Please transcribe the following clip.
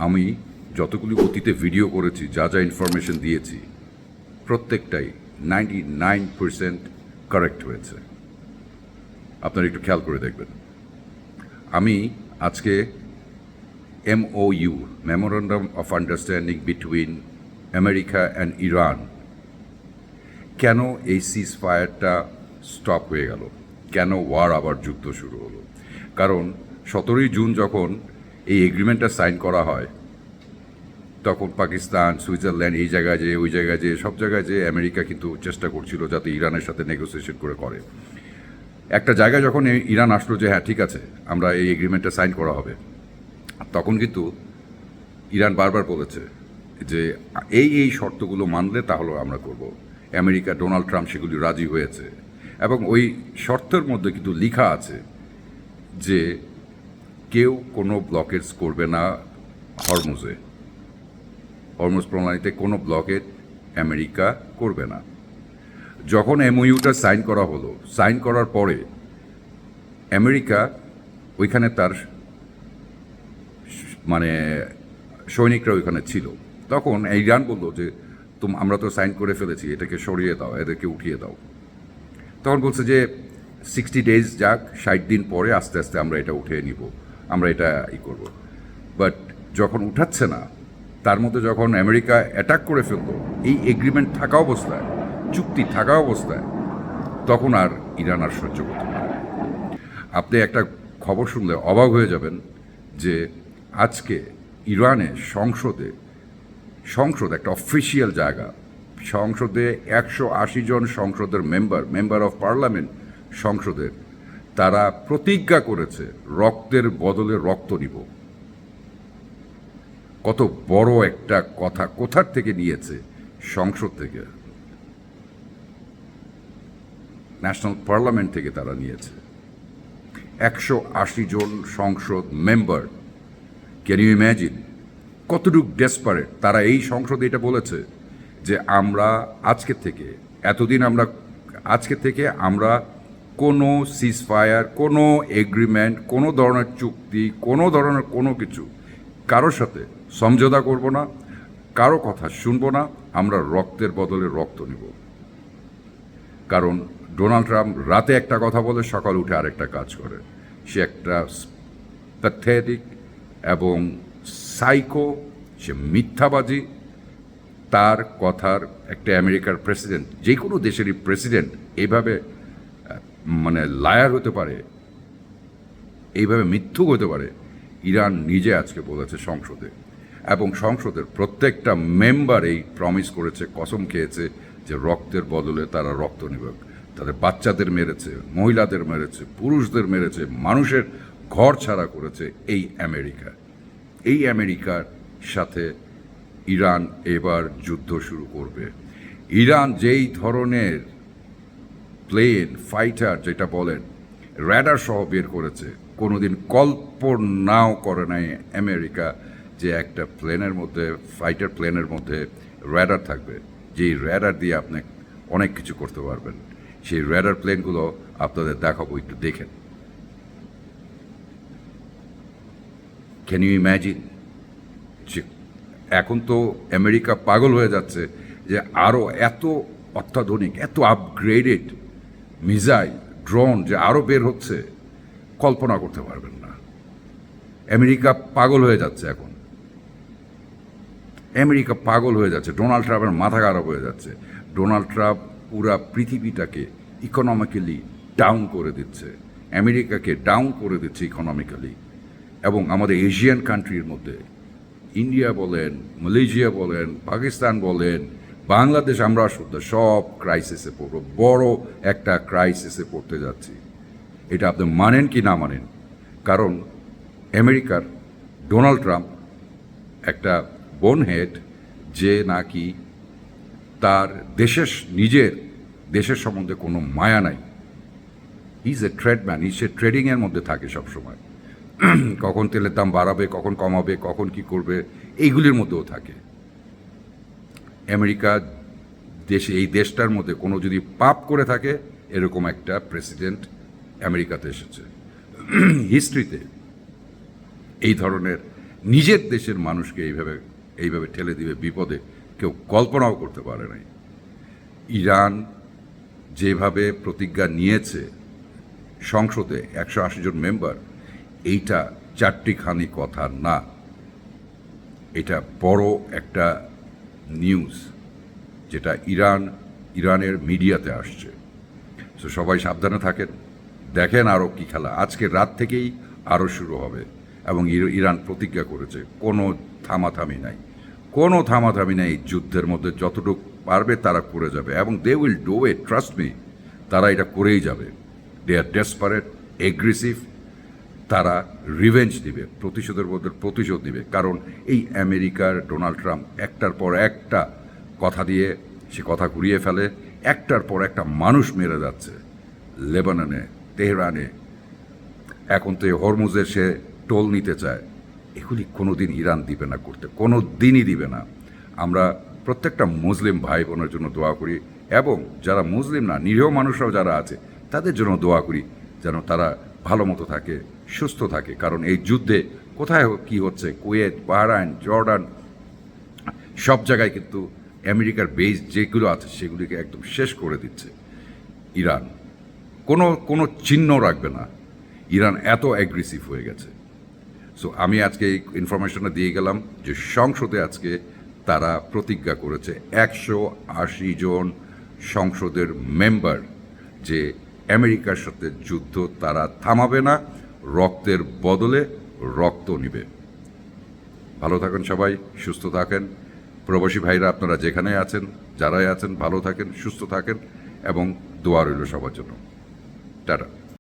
আমি যতগুলি অতীতে ভিডিও করেছি, যা যা ইনফরমেশন দিয়েছি, প্রত্যেকটাই 99% কারেক্ট হয়েছে। আপনারা একটু খেয়াল করে দেখবেন। আমি আজকে MOU, memorandum of understanding between America and Iran, কেন এই সিজ ফায়ারটা স্টপ হয়ে গেল, কেন ওয়ার আবার যুদ্ধ শুরু হলো? কারণ 17ই জুন যখন এই এগ্রিমেন্টটা সাইন করা হয়, তখন পাকিস্তান, সুইজারল্যান্ড, এই জায়গায় যে ওই জায়গায় যে সব জায়গায় যে আমেরিকা কিন্তু চেষ্টা করছিল যাতে ইরানের সাথে নেগোসিয়েশন করে একটা জায়গায় যখন ইরান আসলো যে হ্যাঁ ঠিক আছে আমরা এই এগ্রিমেন্টটা সাইন করা হবে, তখন কিন্তু ইরান বারবার বলেছে যে এই শর্তগুলো মানলে তাহলে আমরা করব। আমেরিকা, ডোনাল্ড ট্রাম্প সেগুলি রাজি হয়েছে এবং ওই শর্তের মধ্যে কিন্তু লেখা আছে যে কেউ কোনো ব্লকেজ করবে না হরমুজ প্রণালীতে কোনো ব্লকেজ আমেরিকা করবে না। যখন MOUটা সাইন করা হলো, সাইন করার পরে আমেরিকা ওইখানে তার মানে সৈনিকরা ওইখানে ছিল, তখন ইরান বললো যে আমরা তো সাইন করে ফেলেছি, এটাকে সরিয়ে দাও, এদেরকে উঠিয়ে দাও। তখন বলছে যে 60 ডেজ যাক, 60 দিন পরে আস্তে আস্তে আমরা এটা উঠিয়ে নিব, আমরা এটা করব। বাট যখন উঠাচ্ছে না, তার মধ্যে যখন আমেরিকা অ্যাটাক করে ফেললো এই এগ্রিমেন্ট থাকা অবস্থায়, চুক্তি থাকা অবস্থায়, তখন আর ইরান আর সহ্য করতে পারে না। আপনি একটা খবর শুনলে অবাক হয়ে যাবেন যে আজকে ইরানে সংসদ একটা অফিসিয়াল জায়গা, সংসদে 180 জন সংসদের মেম্বার অফ পার্লামেন্ট সংসদের, তারা প্রতিজ্ঞা করেছে রক্তের বদলে রক্ত নিব। কত বড় একটা কথা, কোথার থেকে নিয়েছে? সংসদ থেকে, ন্যাশনাল পার্লামেন্ট থেকে তারা নিয়েছে। 180 জন সংসদ মেম্বার, ক্যান ইউ ইম্যাজিন কতটুকু ডেসপারেট তারা? এই সংসদে এটা বলেছে যে আমরা আজকে থেকে আমরা কোনো সিজ ফায়ার, কোনো এগ্রিমেন্ট, কোনো ধরনের চুক্তি, কোনো ধরনের কোনো কিছু কারোর সাথে সমঝোতা করব না, কারো কথা শুনবো না, আমরা রক্তের বদলে রক্ত নেব। কারণ ডোনাল্ড ট্রাম্প রাতে একটা কথা বলে, সকাল উঠে আরেকটা কাজ করে। সে একটা প্যাথেটিক এবং সাইকো, সে মিথ্যাবাদী। তার কথার একটা আমেরিকার প্রেসিডেন্ট, যে কোনো দেশেরই প্রেসিডেন্ট এইভাবে মানে লায়ার হতে পারে, এইভাবে মিথ্যুক হতে পারে? ইরান নিজে আজকে বলেছে সংসদে, এবং সংসদের প্রত্যেকটা মেম্বার এই প্রমিস করেছে, কসম খেয়েছে যে রক্তের বদলে তারা রক্ত নেবে। তাদের বাচ্চাদের মেরেছে, মহিলাদের মেরেছে, পুরুষদের মেরেছে, মানুষের ঘর ছাড়া করেছে এই আমেরিকার সাথে ইরান এবার যুদ্ধ শুরু করবে। ইরান যেই ধরনের প্লেন ফাইটার, যেটা বলেন র্যাডার সহ বের করেছে, কোনোদিন কল্পনাও করে নাই আমেরিকা যে একটা প্লেনের মধ্যে, ফাইটার প্লেনের মধ্যে র্যাডার থাকবে, যেই র্যাডার দিয়ে আপনি অনেক কিছু করতে পারবেন। সেই র্যাডার প্লেনগুলো আপনাদের দেখাবো, একটু দেখেন। Can you imagine? এখন তো আমেরিকা পাগল হয়ে যাচ্ছে যে আরও এত অত্যাধুনিক, এত আপগ্রেডেড মিসাইল, ড্রোন যে আরও বের হচ্ছে, কল্পনা করতে পারবেন না। আমেরিকা পাগল হয়ে যাচ্ছে এখন, আমেরিকা পাগল হয়ে যাচ্ছে। ডোনাল্ড ট্রাম্পের মাথা খারাপ হয়ে যাচ্ছে। ডোনাল্ড ট্রাম্প পুরা পৃথিবীটাকে ইকোনমিক্যালি ডাউন করে দিচ্ছে, আমেরিকাকে ডাউন করে দিচ্ছে ইকোনমিক্যালি। এবং আমাদের এশিয়ান কান্ট্রির মধ্যে ইন্ডিয়া বলেন, মালয়েশিয়া বলেন, পাকিস্তান বলেন, বাংলাদেশ, আমরা সব ক্রাইসিসে পড়বো, বড় একটা ক্রাইসিসে পড়তে যাচ্ছি। এটা আপনি মানেন কি না মানেন? কারণ আমেরিকার ডোনাল্ড ট্রাম্প একটা বোনহেড, যে নাকি তার নিজের দেশের সম্বন্ধে কোনো মায়া নাই। ইজ এ ট্রেডম্যান, সে ট্রেডিংয়ের মধ্যে থাকে সবসময়। কখন তেলের দাম বাড়াবে, কখন কমাবে, কখন কি করবে, এইগুলির মধ্যেও থাকে। আমেরিকা এই দেশটার মধ্যে কোনো যদি পাপ করে থাকে, এরকম একটা প্রেসিডেন্ট আমেরিকাতে এসেছে। হিস্ট্রিতে এই ধরনের নিজের দেশের মানুষকে এইভাবে ঠেলে দিবে বিপদে কেউ কল্পনাও করতে পারে নাই। ইরান যেভাবে প্রতিজ্ঞা নিয়েছে সংসদে 180 জন মেম্বার, এইটা চারটিখানি কথা না, এটা বড় একটা নিউজ যেটা ইরানের মিডিয়াতে আসছে। তো সবাই সাবধানে থাকেন, দেখেন আরও কী খেলা। আজকে রাত থেকেই আরও শুরু হবে এবং ইরান প্রতিজ্ঞা করেছে কোনো থামাথামি নাই, কোনো থামাথামি নাই। যুদ্ধের মধ্যে যতটুকু পারবে তারা করে যাবে এবং they will do it, trust me, তারা এটা করেই যাবে। দে আর ডেসপারেট, এগ্রেসিভ, তারা রিভেঞ্জ দিবে, প্রতিশোধের বদলে প্রতিশোধ দিবে। কারণ এই আমেরিকার ডোনাল্ড ট্রাম্প একটার পর একটা কথা দিয়ে সে কথা ঘুরিয়ে ফেলে, একটার পর একটা মানুষ মেরে যাচ্ছে লেবাননে, তেহরানে, এখন তো হরমুজে সে টোল নিতে চায়। এগুলি কোনো দিন ইরান দিবে না করতে, কোনো দিনই দিবে না। আমরা প্রত্যেকটা মুসলিম ভাই বোনের জন্য দোয়া করি এবং যারা মুসলিম না, নিরীহ মানুষরাও যারা আছে তাদের জন্য দোয়া করি যেন তারা ভালো মতো থাকে, সুস্থ থাকে। কারণ এই যুদ্ধে কোথায় কী হচ্ছে, কুয়েত, বাহরাইন, জর্ডান, সব জায়গায় কিন্তু আমেরিকার বেস যেগুলো আছে সেগুলিকে একদম শেষ করে দিচ্ছে ইরান। কোনো চিহ্ন রাখবে না, ইরান এত অ্যাগ্রেসিভ হয়ে গেছে। সো আমি আজকে এই ইনফরমেশনটা দিয়ে গেলাম যে সংসদে আজকে তারা প্রতিজ্ঞা করেছে 180 জন সংসদের মেম্বার যে আমেরিকার সাথে যুদ্ধ তারা থামাবে না, রক্তের বদলে রক্ত নিবে। ভালো থাকেন সবাই, সুস্থ থাকেন। প্রবাসী ভাইরা আপনারা যেখানে আছেন, যারাই আছেন, ভালো থাকেন, সুস্থ থাকেন এবং দোয়া রইল সবার জন্য। টাটা।